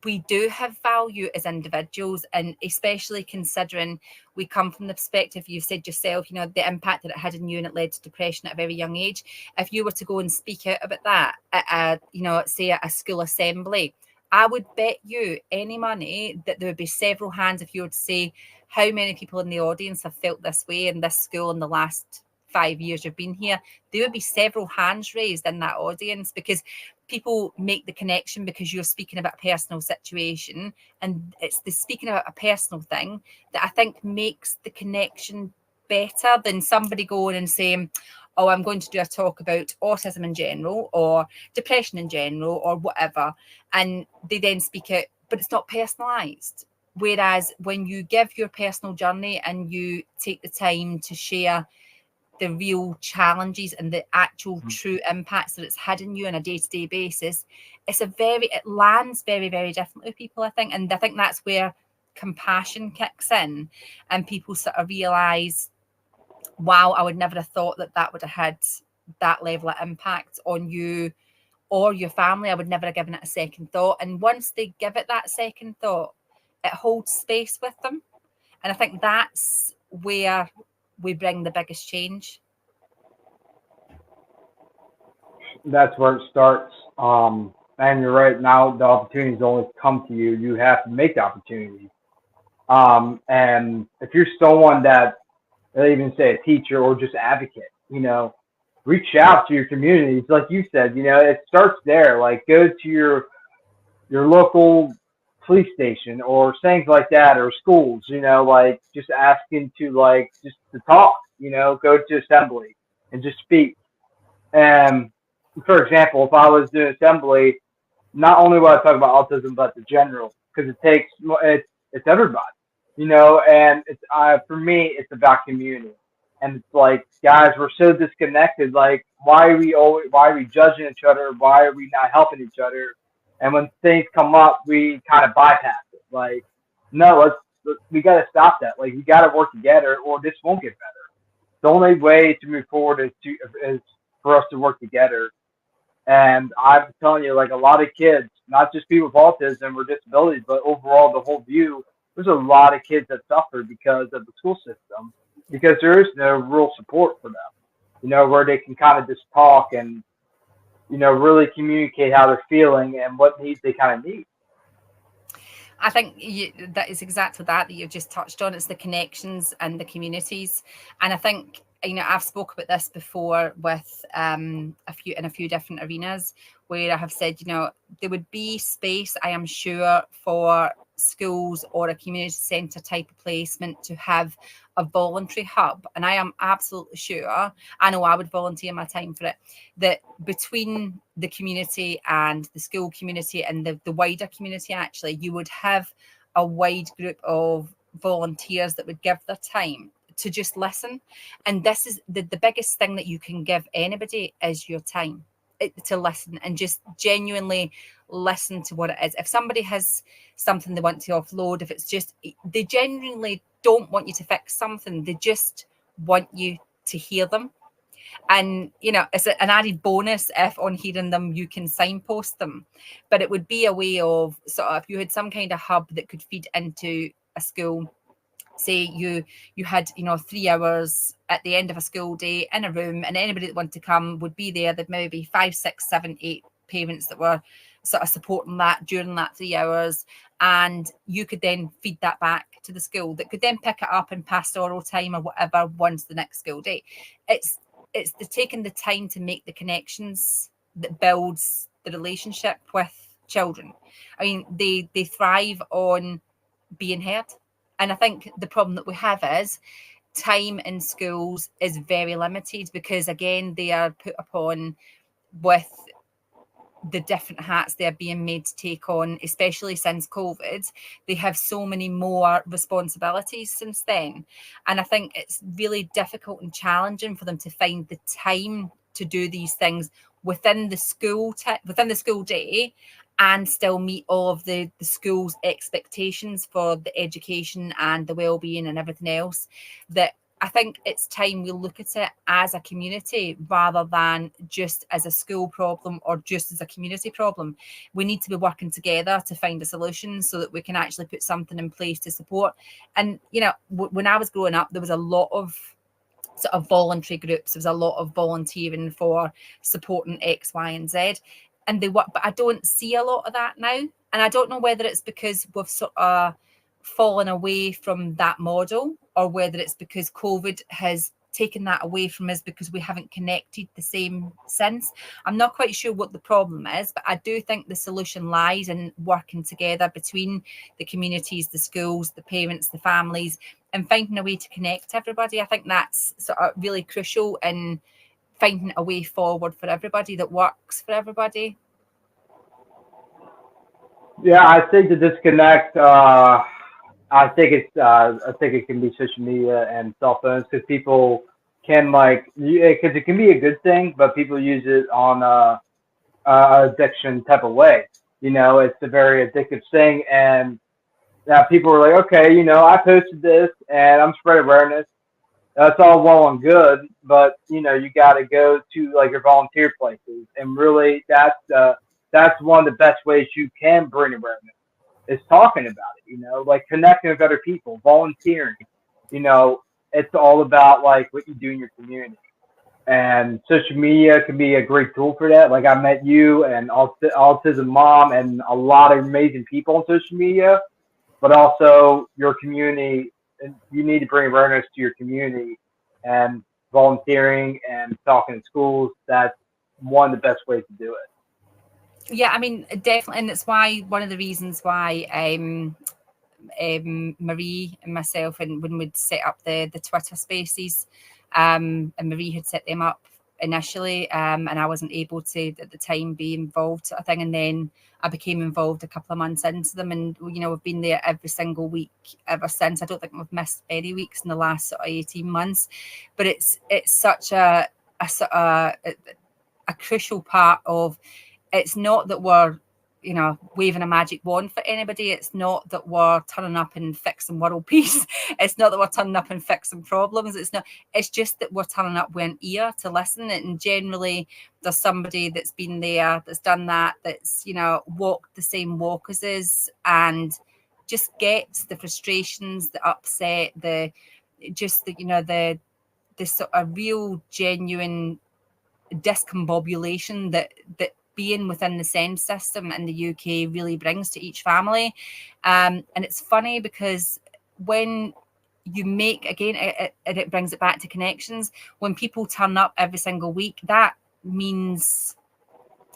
we do have value as individuals, and especially considering we come from the perspective, you said yourself, you know, the impact that it had on you and it led to depression at a very young age. If you were to go and speak out about that at say at a school assembly, I would bet you any money that there would be several hands if you were to say how many people in the audience have felt this way in this school in the last 5 years you've been here. There would be several hands raised in that audience, because people make the connection because you're speaking about a personal situation, and it's the speaking about a personal thing that I think makes the connection better than somebody going and saying, oh, I'm going to do a talk about autism in general or depression in general or whatever, and they then speak out, but it's not personalised. Whereas when you give your personal journey and you take the time to share the real challenges and the actual true impacts that it's had in you on a day-to-day basis, it lands very, very differently with people, I think. And I think that's where compassion kicks in, and people sort of realise, wow, I would never have thought that would have had that level of impact on you or your family. I would never have given it a second thought. And once they give it that second thought, it holds space with them. And I think that's where we bring the biggest change. That's where it starts. And you're right. Now the opportunities only come to you. You have to make the opportunities. And if you're someone that, even say a teacher or just advocate, reach out to your communities. Like you said, it starts there. Like go to your local police station or things like that, or schools, like just asking to just to talk, go to assembly and just speak. And for example, if I was doing assembly, not only would I talk about autism, but the general, because it's everybody, and it's for me, it's about community, and it's like, guys, we're so disconnected. Like, why are we judging each other? Why are we not helping each other? And when things come up, we kind of bypass it. Like, no, we got to stop that. Like, we got to work together, or this won't get better. The only way to move forward is for us to work together. And I'm telling you, like, a lot of kids, not just people with autism or disabilities, but overall the whole view, there's a lot of kids that suffer because of the school system, because there is no real support for them, where they can kind of just talk and, really communicate how they're feeling and what needs they kind of need. I think that is exactly that you've just touched on. It's the connections and the communities. And I think, I've spoke about this before with in a few different arenas where I have said, there would be space, I am sure, for schools or a community centre type of placement to have a voluntary hub. And I am absolutely sure, I know I would volunteer my time for it, that between the community and the school community and the wider community, actually, you would have a wide group of volunteers that would give their time to just listen. And this is the biggest thing that you can give anybody is your time to listen and just genuinely listen to what it is. If somebody has something they want to offload, if it's just, they genuinely don't want you to fix something, they just want you to hear them. And, it's an added bonus if on hearing them, you can signpost them. But it would be a way of sort of, if you had some kind of hub that could feed into a school, say you had 3 hours at the end of a school day in a room, and anybody that wanted to come would be there. There'd maybe 5, 6, 7, 8 parents that were sort of supporting that during that 3 hours, and you could then feed that back to the school that could then pick it up in pastoral time or whatever once the next school day. It's the taking the time to make the connections that builds the relationship with children. I mean, they thrive on being heard. And I think the problem that we have is time in schools is very limited because, again, they are put upon with the different hats they're being made to take on, especially since COVID. They have so many more responsibilities since then. And I think it's really difficult and challenging for them to find the time to do these things within the school day and still meet all of the school's expectations for the education and the well-being and everything else. That I think it's time we look at it as a community rather than just as a school problem or just as a community problem. We need to be working together to find a solution so that we can actually put something in place to support. And, when I was growing up, there was a lot of sort of voluntary groups. There was a lot of volunteering for supporting X, Y, and Z. And they work, but I don't see a lot of that now. And I don't know whether it's because we've sort of fallen away from that model or whether it's because COVID has taken that away from us because we haven't connected the same since. I'm not quite sure what the problem is, but I do think the solution lies in working together between the communities, the schools, the parents, the families, and finding a way to connect everybody. I think that's sort of really crucial in finding a way forward for everybody that works for everybody. Yeah, I think the disconnect. I think it can be social media and cell phones because people can because it can be a good thing, but people use it on a addiction type of way. It's a very addictive thing, and now people are like, okay, I posted this and I'm spreading awareness. That's all well and good, but you got to go to like your volunteer places, and really that's one of the best ways you can bring awareness is talking about it. Like connecting with other people, volunteering. It's all about like what you do in your community, and social media can be a great tool for that. Like I met you and Autism Mom and a lot of amazing people on social media, but also your community. And you need to bring awareness to your community, and volunteering and talking in schools. That's one of the best ways to do it. Yeah, I mean, definitely. And it's why one of the reasons why Marie and myself, and when we'd set up the Twitter spaces, and Marie had set them up initially, and I wasn't able to at the time be involved, sort of thing. And then I became involved a couple of months into them, and we've been there every single week ever since. I don't think we've missed any weeks in the last sort of 18 months, but it's such a crucial part of. It's not that we're waving a magic wand for anybody. It's not that we're turning up and fixing world peace. It's not that we're turning up and fixing problems. It's just that we're turning up with an ear to listen. And generally there's somebody that's been there, that's done that, that's walked the same walk as us, and just gets the frustrations, the upset, the sort of real genuine discombobulation that being within the SEND system in the UK really brings to each family. And it's funny because when you make, again, it brings it back to connections. When people turn up every single week, that means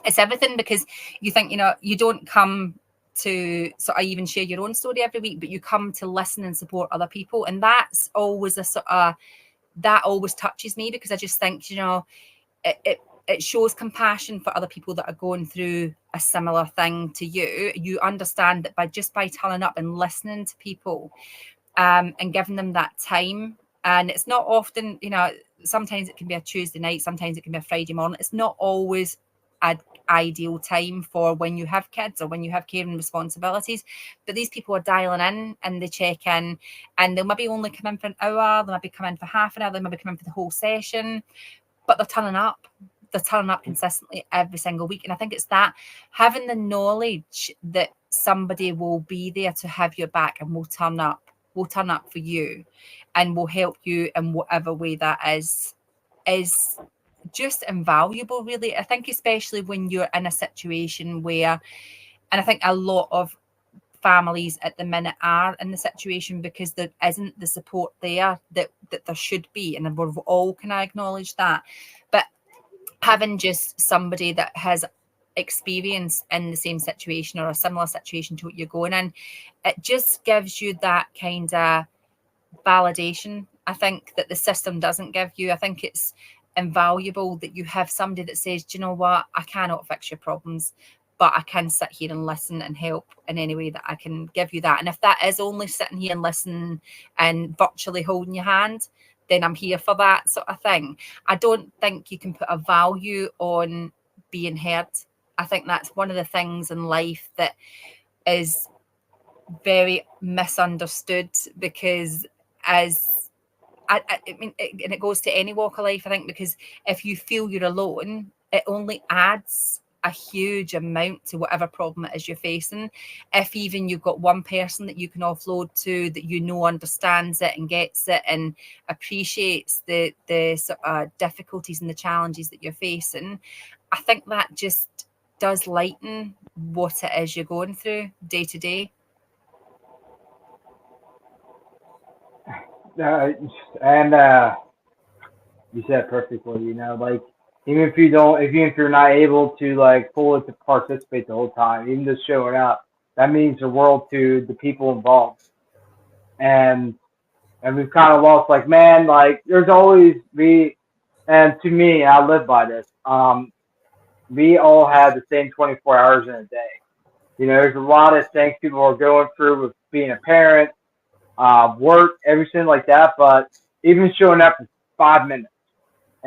it's everything, because you think, you don't come to sort of even share your own story every week, but you come to listen and support other people. And that's always that always touches me, because I just think, it shows compassion for other people that are going through a similar thing to you. You understand that by turning up and listening to people, and giving them that time. And it's not often, sometimes it can be a Tuesday night, sometimes it can be a Friday morning. It's not always an ideal time for when you have kids or when you have caring responsibilities. But these people are dialing in and they check in, and they'll maybe only come in for an hour, they'll maybe come in for half an hour, they'll maybe come in for the whole session, but they're turning up. They're turning up consistently every single week. And I think it's that, having the knowledge that somebody will be there to have your back and will turn up for you and will help you in whatever way that is just invaluable, really. I think especially when you're in a situation where, and I think a lot of families at the minute are in the situation because there isn't the support there that there should be, and we've all kind of acknowledged that. But having just somebody that has experience in the same situation or a similar situation to what you're going in, it just gives you that kind of validation, I think, that the system doesn't give you. I think it's invaluable that you have somebody that says, do you know what, I cannot fix your problems, but I can sit here and listen and help in any way that I can give you that. And if that is only sitting here and listening and virtually holding your hand, then I'm here for that sort of thing. I don't think you can put a value on being heard. I think that's one of the things in life that is very misunderstood, because I mean, and it goes to any walk of life, I think, because if you feel you're alone, it only adds a huge amount to whatever problem it is you're facing. If even you've got one person that you can offload to, that understands it and gets it and appreciates the sort of difficulties and the challenges that you're facing, I think that just does lighten what it is you're going through day to day. And you said it perfectly. Like, even if you're not able to like fully to participate the whole time, even just showing up, that means the world to the people involved. And we've kind of lost, like, man, like there's always and to me, I live by this. We all have the same 24 hours in a day. There's a lot of things people are going through with being a parent, work, everything like that. But even showing up for 5 minutes,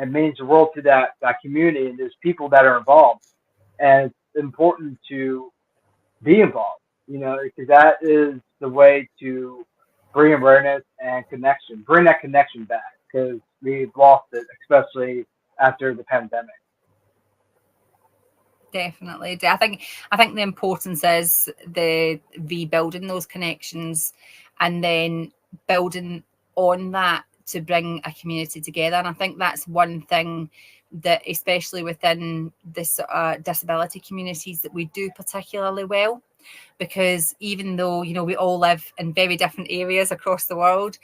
it means the world to that community, and there's people that are involved, and it's important to be involved, because that is the way to bring awareness and connection, bring that connection back, because we've lost it, especially after the pandemic. Definitely. I think the importance is the rebuilding those connections and then building on that to bring a community together. And I think that's one thing that, especially within this disability communities, that we do particularly well, because even though we all live in very different areas across the world,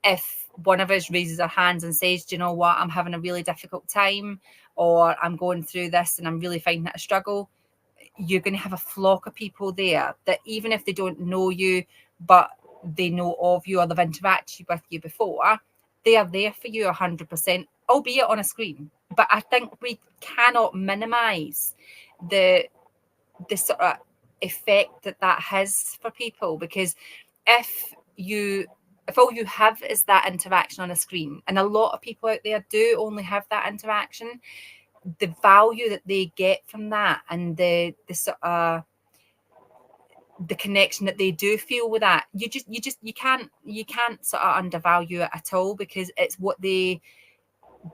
if one of us raises our hands and says, do you know what, I'm having a really difficult time, or I'm going through this and I'm really finding it a struggle, you're going to have a flock of people there that, even if they don't know you, but they know of you or they've interacted with you before, they are there for you 100%. albeit on a screen. But I think we cannot minimize the sort of effect that has for people, because if all you have is that interaction on a screen, and a lot of people out there do only have that interaction, the value that they get from that, and the sort of the connection that they do feel with that, you can't sort of undervalue it at all, because it's what they're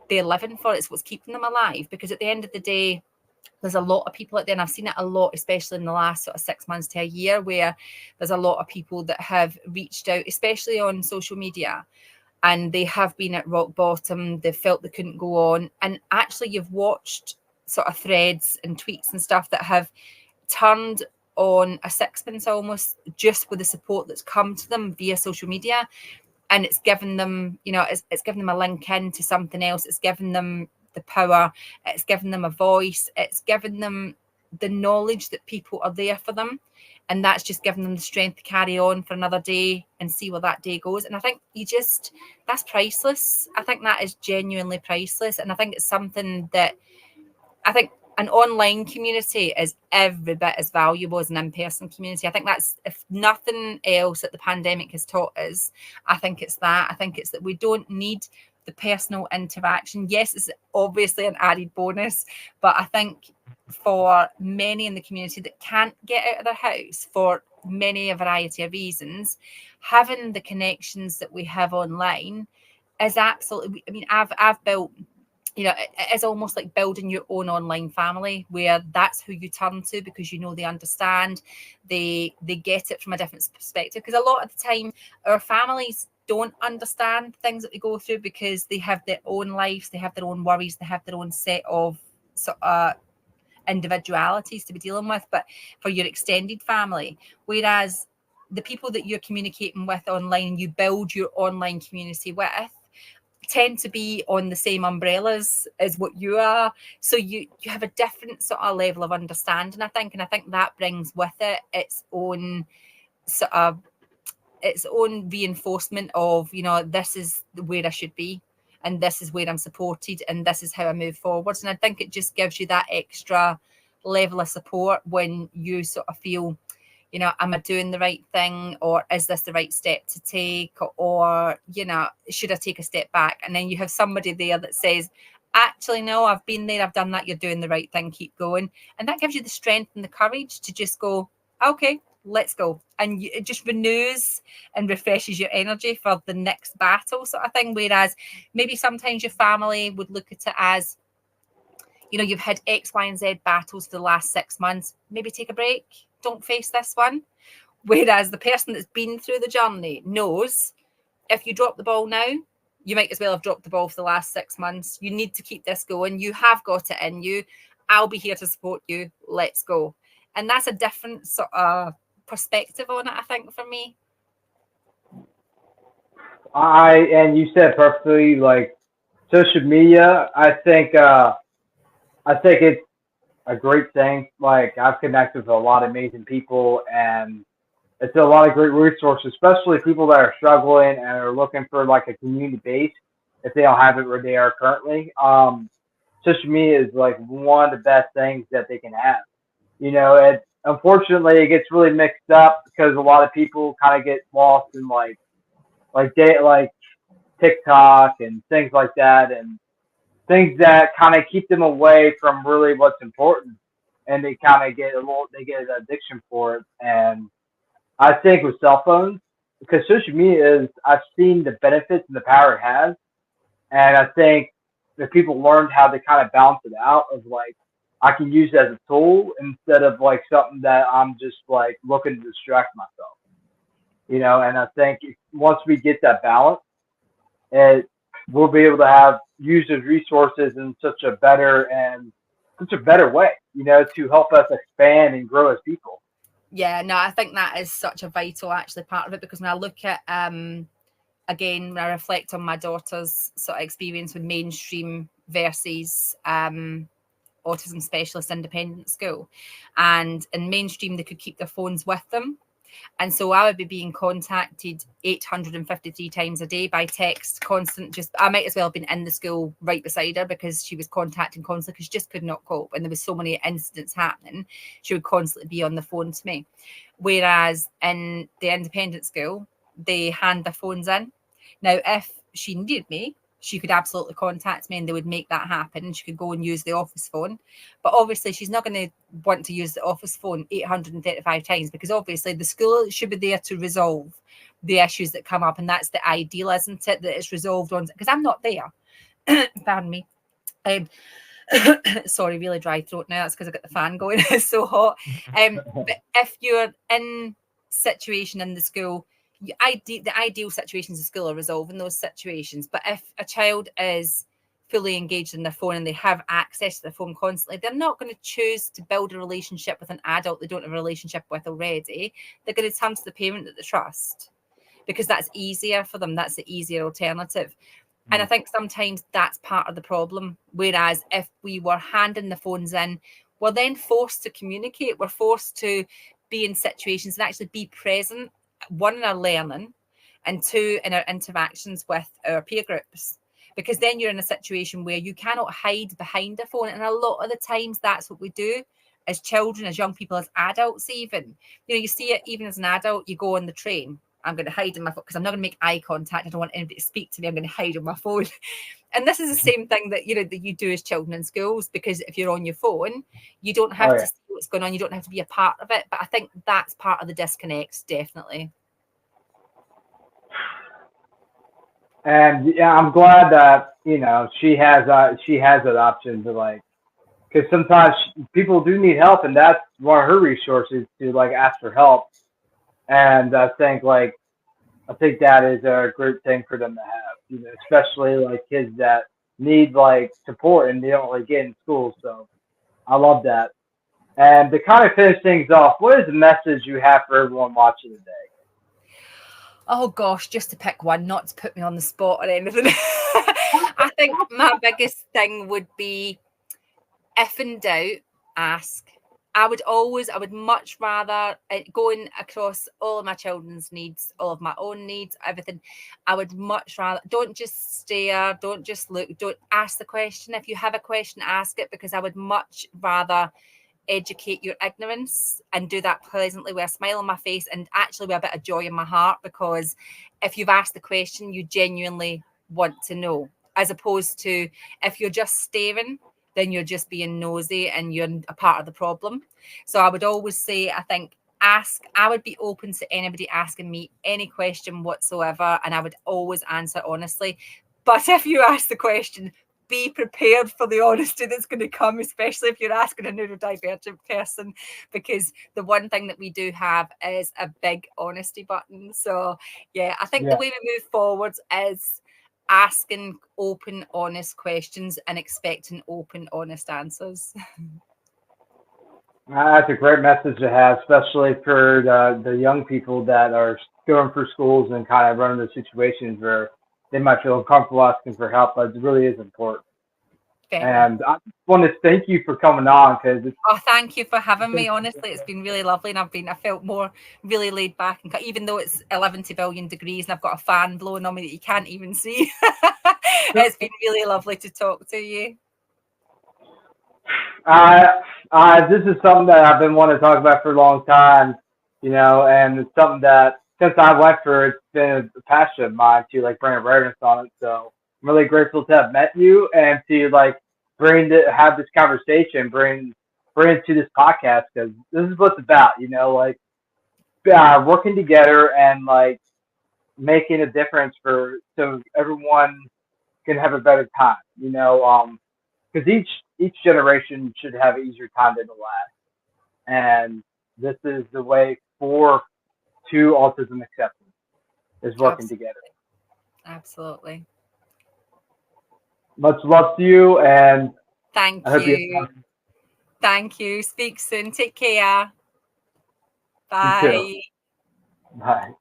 living for. It's what's keeping them alive. Because at the end of the day, there's a lot of people out there, and I've seen it a lot, especially in the last sort of 6 months to a year, where there's a lot of people that have reached out, especially on social media, and they have been at rock bottom. They felt they couldn't go on. And actually, you've watched sort of threads and tweets and stuff that have turned on a sixpence almost, just with the support that's come to them via social media. And it's given them, it's given them a link in to something else. It's given them the power. It's given them a voice. It's given them the knowledge that people are there for them. And that's just given them the strength to carry on for another day and see where that day goes. And I think that's priceless. I think that is genuinely priceless. And I think it's something that I think an online community is every bit as valuable as an in-person community. I think that's, if nothing else that the pandemic has taught us, I think it's that. I think it's that we don't need the personal interaction. Yes, it's obviously an added bonus, but I think for many in the community that can't get out of their house for a variety of reasons, having the connections that we have online is absolutely, I mean, I've built, it's almost like building your own online family, where that's who you turn to, because they understand, they get it from a different perspective. Because a lot of the time our families don't understand things that we go through, because they have their own lives, they have their own worries, they have their own set of sort of individualities to be dealing with. But for your extended family, whereas the people that you're communicating with online, you build your online community with, tend to be on the same umbrellas as what you are. So you have a different sort of level of understanding, I think. And I think that brings with it its own sort of reinforcement of, this is where I should be, and this is where I'm supported, and this is how I move forwards. And I think it just gives you that extra level of support when you sort of feel, am I doing the right thing, or is this the right step to take, or should I take a step back? And then you have somebody there that says, actually, no, I've been there, I've done that, you're doing the right thing, keep going. And that gives you the strength and the courage to just go, okay, let's go. And it just renews and refreshes your energy for the next battle, sort of thing. Whereas maybe sometimes your family would look at it as, you've had X, Y, and Z battles for the last 6 months, maybe take a break, don't face this one. Whereas the person that's been through the journey knows, if you drop the ball now, you might as well have dropped the ball for the last 6 months. You need to keep this going. You have got it in you. I'll be here to support you. Let's go. And that's a different sort of perspective on it, I think, for me. And you said perfectly, like, social media, I think it's a great thing. Like, I've connected with a lot of amazing people, and it's a lot of great resources, especially people that are struggling and are looking for like a community base if they don't have it where they are currently. Social media is like one of the best things that they can have. Unfortunately it gets really mixed up because a lot of people kind of get lost in like TikTok and things like that, and things that kind of keep them away from really what's important, and they kind of get an addiction for it. And I think with cell phones, because social media I've seen the benefits and the power it has, and I think that people learned how to kind of balance it out of like, I can use it as a tool instead of like something that I'm just like looking to distract myself, and I think once we get that balance, we'll be able to use those resources in such a better way, to help us expand and grow as people. Yeah, no, I think that is such a vital actually part of it, because when I look at again, when I reflect on my daughter's sort of experience with mainstream versus autism specialist independent school, and in mainstream they could keep their phones with them, And so I would be being contacted 853 times a day by text, constant. Just I might as well have been in the school right beside her, because she was contacting constantly, because she just could not cope. And there was so many incidents happening. She would constantly be on the phone to me. Whereas in the independent school, they hand their phones in. Now, if she needed me, she could absolutely contact me and they would make that happen. She could go and use the office phone. But obviously, she's not going to want to use the office phone 835 times, because obviously the school should be there to resolve the issues that come up. And that's the ideal, isn't it? That it's resolved on, because I'm not there. Pardon me. Sorry, really dry throat now. That's because I got the fan going. It's so hot. But if you're in situation in the school, the ideal situations in school are resolving those situations. But if a child is fully engaged in their phone and they have access to their phone constantly, they're not going to choose to build a relationship with an adult they don't have a relationship with already. They're going to turn to the parent that they trust, because that's easier for them. That's the easier alternative. And I think sometimes that's part of the problem. Whereas if we were handing the phones in, we're then forced to communicate. We're forced to be in situations and actually be present, one, in our learning, and two, in our interactions with our peer groups. Because then you're in a situation where you cannot hide behind a phone. And a lot of the times that's what we do as children, as young people, as adults even. You know, you see it even as an adult, you go on the train. I'm going to hide in my phone because I'm not going to make eye contact. I don't want anybody to speak to me. I'm going to hide on my phone. And this is the same thing that, you know, that you do as children in schools, because if you're on your phone, you don't have to see what's going on. You don't have to be a part of it. But I think that's part of the disconnect, definitely. And yeah, I'm glad that, you know, she has that option to, like, because sometimes people do need help, and that's one of her resources, to like ask for help. And I think that is a great thing for them to have, you know, especially like kids that need like support and they don't really get in school. So I love that. And to kind of finish things off, what is the message you have for everyone watching today? Oh gosh, just to pick one, not to put me on the spot or anything. I think my biggest thing would be, if in doubt, ask. I would much rather, going across all of my children's needs, all of my own needs, everything. I would much rather, don't just stare, don't just look, don't ask the question. If you have a question, ask it, because I would much rather educate your ignorance and do that pleasantly with a smile on my face and actually with a bit of joy in my heart, because if you've asked the question, you genuinely want to know, as opposed to if you're just staring, then you're just being nosy and you're a part of the problem. So I would always say, I think, ask. I would be open to anybody asking me any question whatsoever, and I would always answer honestly. But if you ask the question, be prepared for the honesty that's going to come, especially if you're asking a neurodivergent person, because the one thing that we do have is a big honesty button. So yeah, I think the way we move forward is asking open, honest questions and expecting open, honest answers. That's a great message to have, especially for the young people that are going through schools and kind of running into situations where they might feel uncomfortable asking for help, but it really is important. And I just want to thank you for coming on, because thank you for having me. Honestly, it's been really lovely, and I felt more really laid back, and even though it's 11 billion degrees and I've got a fan blowing on me that you can't even see, it's been really lovely to talk to you. This is something that I've been wanting to talk about for a long time, you know, and it's something that since I went through, it's been a passion of mine to like bring awareness on it. So I'm really grateful to have met you and to like have this conversation, bring it to this podcast, because this is what it's about, you know, like working together and like making a difference so everyone can have a better time, you know, because each generation should have an easier time than the last, and this is the way to autism acceptance, is working together. Absolutely. Much love to you, and thank you. Thank you. Speak soon. Take care. Bye. Bye.